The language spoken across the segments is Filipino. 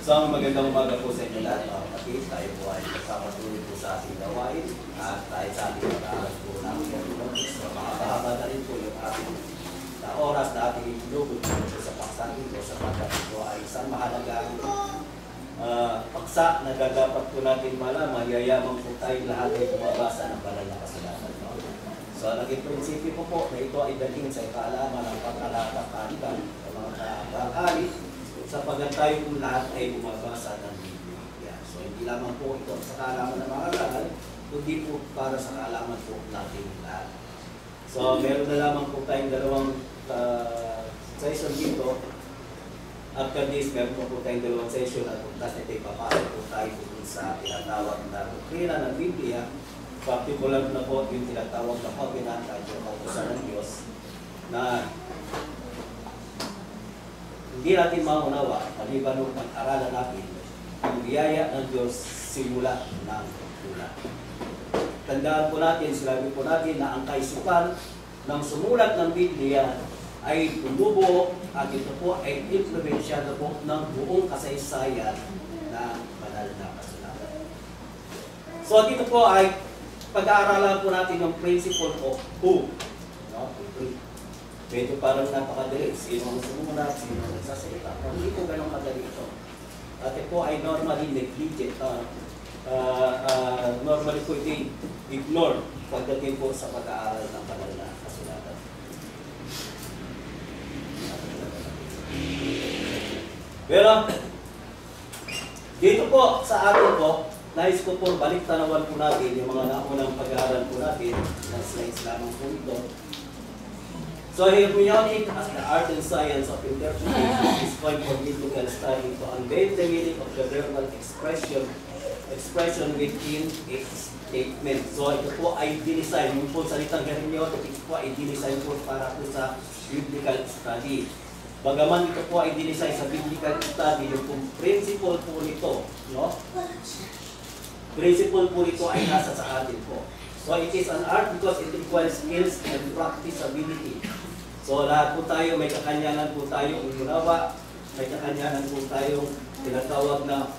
So, magandang umaga po sa inyo lahat, mga kapatid. Tayo po ay nagpapatuloy po sa ating gawain at tayo sa ating pag-aaral po ng economics. So, makakahaba na rin po yung ating oras na ating ilugod po sa paksa ito sapagkat ito ay isang mahalagang paksa na gagapat po natin malaman. Yayaman po tayo lahat ay bumabasa ng banal na kasulatan. No? So, naging prinsipyo po na ito ay dalhin sa kaalaman ng pagkalakakalitan sa mga kaakali sapagat tayo kung lahat ay bumabasa ng Biblia. So, hindi lamang po ito sa kaalaman ng mga aral, kundi po para sa kaalaman po natin lahat. So, meron na lamang po tayong dalawang session dito. After this, meron po tayong dalawang session at bukas na ito'y papasok po tayo po sa tinatawag na doktrina ng Biblia. Particular na po yung tinatawag na covenant at yung kautusan ng Diyos na hindi natin maunawa, maliban nung pag-aralan natin, ang biyaya ng Diyos simula ng una. Tandaan po natin, sinabi po natin na ang kaisukan ng sumulat ng Biblia ay tumubuo at ito po ay implemensyado po ng buong kasaysayan ng banal na kasulatan. So dito po ay pag-aaralan po natin yung principle of who. No? Medyo parang napakadali. Sino ang sumunod, sino ang nagsasalita. Pero hindi po ganun kadali ito. At ito po ay normally negligent. Normally po ito ignore pagdating po sa pag-aaral ng banal na kasulatan. Pero dito po sa atin po, nais ko po balik tanawan po natin yung mga naunang pag-aaral po natin na slides lamang po ito. So hermeneutic as the art and science of interpretation is point for biblical study to unveil the meaning of the verbal expression within a statement. So ito po ay dinesign, yung po salitang hermeneutic, ito po ay dinesign po para po sa biblical study. Bagaman ito po ay dinesign sa biblical study, yung principle po nito, no? Principle po nito ay nasa sa atin po. So it is an art because it requires skills and practicability. So lahat po tayo, may kakanyanan po tayong umunawa, may kakanyanan po tayong tinatawag na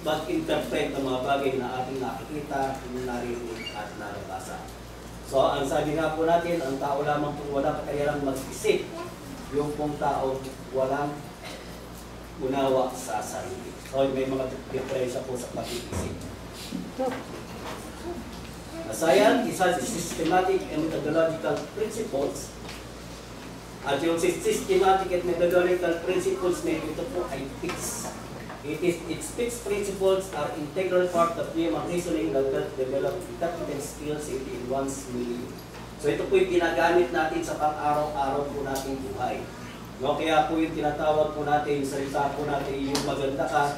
mag-interpret ng mga bagay na ating nakikita, naririnig at nalabasa. So ang sabi nga po natin, ang tao lamang po walang kakayanang mag-isip, yung pong tao walang unawa sa sarili. So may mga diferensya po sa pag-iisip. Science is has systematic and methodological principles. At yung systematic and methodological principles na ito po ay fixed. Its fixed principles are integral part of human reasoning that develop intelligent skills in one's meaning. So ito po yung ginagamit natin sa pang-araw-araw po nating buhay. No, kaya po yung tinatawag po natin, yung salita po natin, yung maganda ka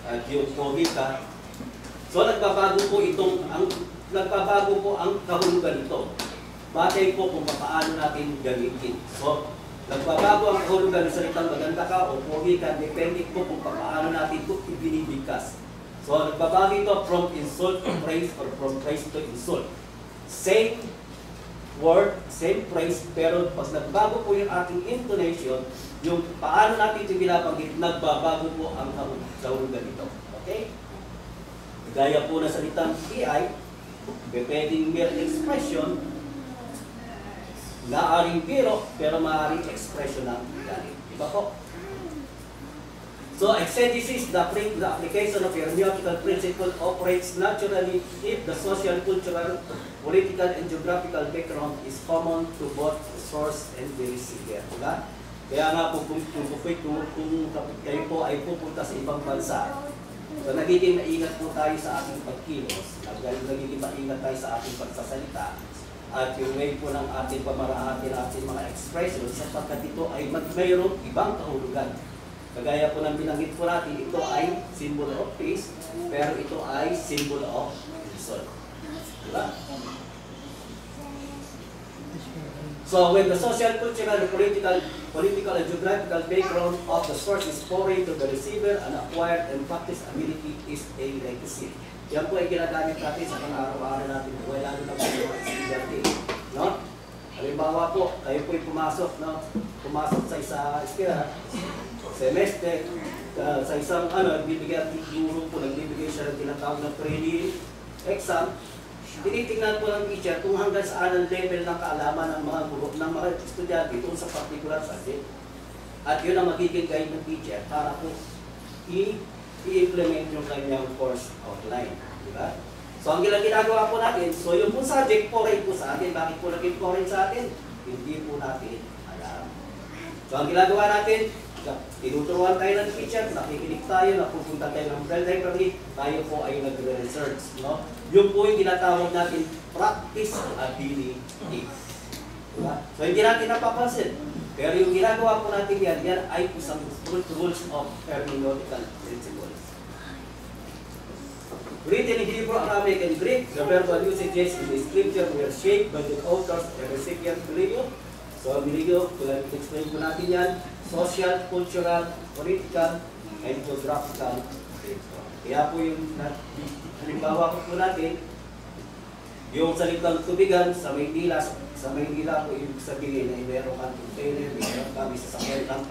at yung pogi ka. So nagbabago po ang kahulugan nito. Batay po kung paano natin gamitin. So, nagbabago ang kahulugan ng salitang maganda ka o pogi ka, depende po kung paano natin ito ibinibigkas. So, nagbabago ito from insult to praise or from praise to insult. Same word, same praise, pero pag nagbago po yung ating intonation, yung paano natin ito binabanggit, nagbabago po ang kahulugan nito. Okay? Gaya po na salitang PI, pwedeng mere expression, naaring biro, pero maaaring expression ng galit. Diba po? So, exegesis, the application of hermeneutical principle operates naturally if the social, cultural, political, and geographical background is common to both the source and the receiver. Diba? Kaya nga po, kung kayo po ay pupunta sa ibang bansa, so nagiging maingat po tayo sa ating pagkilos, nagiging maingat tayo sa ating pagsasalita, at yung way po ng ating pamaraan, ating mga expressions, sapagkat ito ay mayroong ibang kahulugan. Kagaya po ng binanggit po natin, ito ay symbol of peace, pero ito ay symbol of insult. Diba? So when the social, cultural, political, and geographical background of the source is foreign to the receiver, an acquired and practiced ability is a requisite. Yan po ay ginagamit natin sa pang-araw-araw natin. Lalo na po yung mga estudyante. No? Halimbawa po, kayo po ay pumasok sa isa eskwela. semester, sa isang nagbibigay at guro po, nagbibigay siya ng tinatawag na prelim exam, tinitingnan po ng teacher kung hanggang saan ang level ng kaalaman ng mga guro, ng mga estudyante doon sa particular subject. At yun ang magiging guide ng teacher para po i-implement yung kanyang course outline. Diba? So ang ginagawa po natin, so yung po subject foreign po sa atin, bakit po naging foreign sa atin? Hindi po natin alam. So ang ginagawa natin, tinuturuan tayo ng teacher, nakikinig tayo, napupunta tayo ng library, tayo po ay nagre-research. No? Yun po yung tinatawag natin practice ability. Diba? So hindi natin napapansin. Pero yung ginagawa po natin yan ay isang rules of hermeneutical principles. Written in Hebrew, Arabic, and Greek, the verbal usages in the scripture were shaped by the authors and recipient religion. So, religion, kung explain po natin yan, social, cultural, political, and geographical. Kaya po yung halimbawa po natin, yung salitang tubigan sa Maynila, po ibig sabihin ay meron kang container, meron kami sa sakyan ng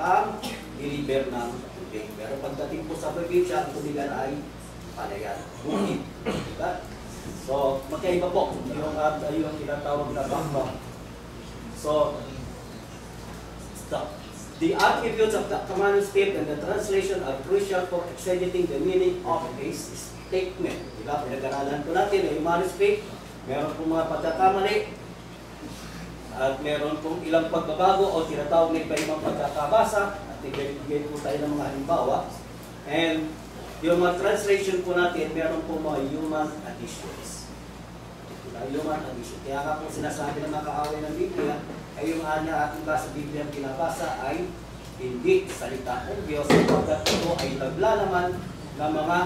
deliver ng tubig. Pero pagdating po sa probinsya, ang tubigan ay palayan, bukid. Diba? So, magkaiba po yung tinatawag na bangba. So, the attributes of the manuscript and the translation are crucial for exegeting the meaning of a statement. Diba? Pinag-aralan po natin yung manuscript, meron po mga pagkakamali, at meron pong ilang pagbabago o tinatawag na iba-ibang pagkakabasa at ibigay po tayo ng mga halimbawa. And yung mga translation po natin, meron po mga human additions. Human addition. Kaya nga po sinasabi ng mga kaaway ng Biblia, ay yung ating basa Biblia ang pinabasa ay hindi salita ng Diyos sapagkat ito ay naglalaman ng mga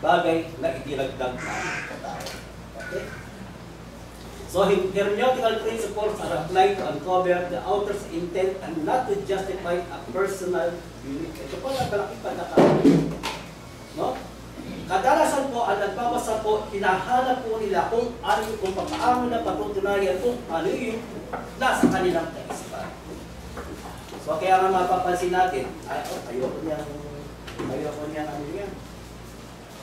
bagay na idinagdag ng tao. Okay? So, hermeneutical principles are applied to uncover the author's intent and not to justify a personal belief. Ito po ang malaking pagkakataon. No? Kadalasan po, ang nagbabasa po, hinahanap po nila kung paano na patutunayan kung ano yung nasa kanilang kaisipan. So, kaya nga mapapansin natin, ayoko niyan, ano yan?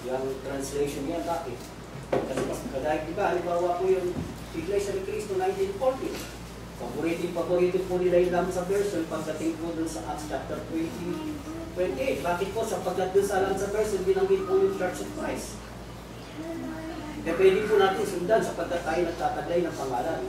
Yung translation niya, bakit? Kasi mas kadahil, diba, halimbawa po yung Iglesia ni Cristo 1940. Paborito po nila yung Lamsa version pagdating po dun sa Acts chapter 28. Bakit po? Sapagkat dun sa Lamsa version, binanggit po yung Church of Christ. E pwede po natin sundan sapagkat tayo nagtataglay ng pangalan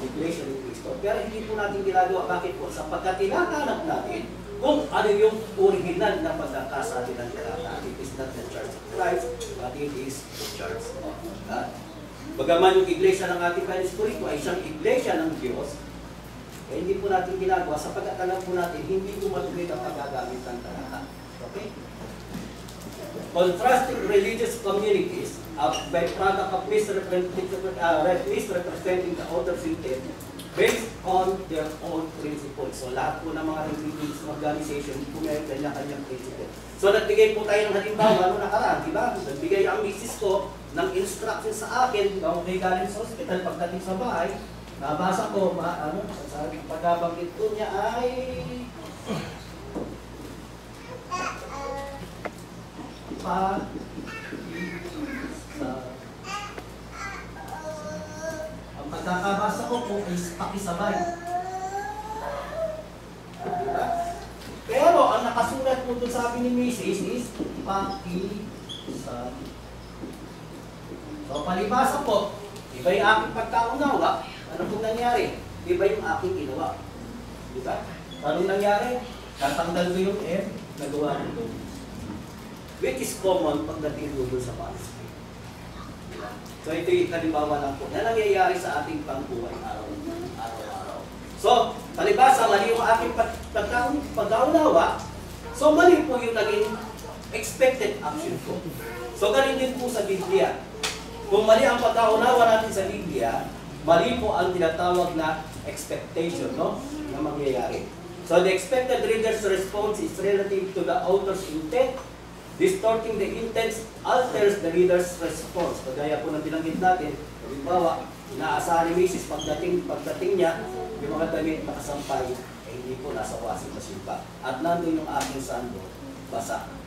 Iglesia ni Cristo. Pero hindi po natin ginagawa. Bakit po? Sapagkat tinatanap natin kung ano yung original na pagkakasabi ng talata. It is not the Church of Christ, but it is the Church of God. Bagaman yung iglesia ng ating Panginoon ay isang iglesia ng Diyos, eh, hindi po natin ginagawa sapagkat alam po natin, hindi po matuloy ang paggagamit ng talata. Okay? Contrasting religious communities by product of misrepresenting the author's intent based on their own principles. So lahat po ng mga religious organization, po may kanya-kanyang principle. So nagbigay po tayo ng halimbawa, ano nakaraan, di ba? Nagbigay ang misis ko ng instruction sa akin, kung may galing sa hospital, pagdating sa bahay, nabasa ko, sabi, pagkabanggit ko niya ay ang pagkakabasa ko po ay pakisabay. Diba? Pero ang nakasulat po doon sa akin ni Mrs. is pakisabay. So, palibasa po, iba yung aking pagkaunawa, ano pong nangyari? Iba yung aking ginawa. Diba? Anong nangyari? Tatanggal ko yung F, nagawa nito. Which is common pagdating doon sa manuscript. Diba? So, ito yung halimbawa lang po na nangyayari sa ating pangbuhay araw-araw. So, palibasa, mali yung aking pagkaunawa, so mali po yung naging expected action ko. So, ganun din po sa Biblia. Kung mali ang pagkaunawa natin sa Biblia, mali po ang tinatawag na expectation, no? Na mangyayari. So the expected reader's response is relative to the author's intent. Distorting the intent alters the reader's response. Kagaya po ng binanggit natin, halimbawa, inaasahan ni Mrs. pagdating niya, yung mga damit nakasampay eh hindi po nasa washing machine pa. At nandun yung aking sando, basa.